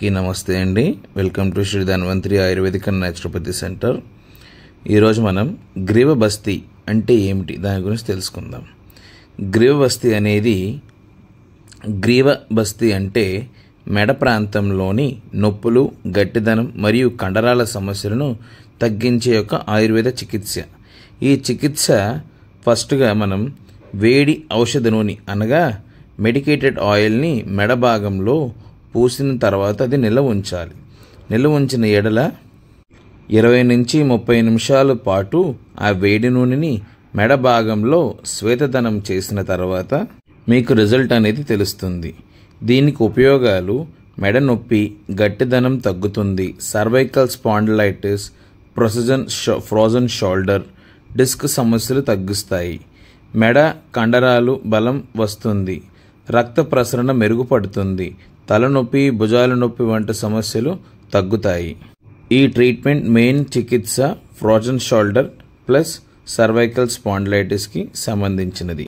నమస్తే అండి. Welcome to Shri Dhanvantari Ayurvedic and naturopathy centre. ఈరోజు మనం గ్రీవబస్తి అంటే ఏమిటి దాని గురించి తెలుసుకుందాం. గ్రీవబస్తి అనేది గ్రీవబస్తి అంటే మెడ ప్రాంతంలోని నొప్పులు, గట్టిదనం మరియు కండరాల సమస్యలను తగ్గించే ఒక ఆయుర్వేద చికిత్స. ఈ చికిత్స ఫస్ట్గా మనం వేడి ఔషధ నూనె అనగా మెడికేటెడ్ ఆయిల్ని మెడ భాగంలో పూసిన తర్వాత అది నిల్వ ఉంచాలి. నిల్వ ఉంచిన ఎడల 20 నుంచి 30 నిమిషాల పాటు ఆ వేడి నూనెని మెడ భాగంలో శ్వేతదనం చేసిన తర్వాత మీకు రిజల్ట్ అనేది తెలుస్తుంది. దీనికి ఉపయోగాలు: మెడ నొప్పి, గట్టిదనం తగ్గుతుంది, cervical spondylitis, frozen shoulder, disc సమస్యలు తగ్గిస్తాయి, మెడ కండరాలు బలం వస్తుంది, రక్త ప్రసరణ మెరుగుపడుతుంది, తలనొప్పి, భుజాల నొప్పి వంటి సమస్యలు తగ్గుతాయి. ఈ ట్రీట్మెంట్ మెయిన్ చికిత్స ఫ్రోజన్ షోల్డర్ ప్లస్ సర్వైకల్ స్పాండిలైటిస్కి సంబంధించినది.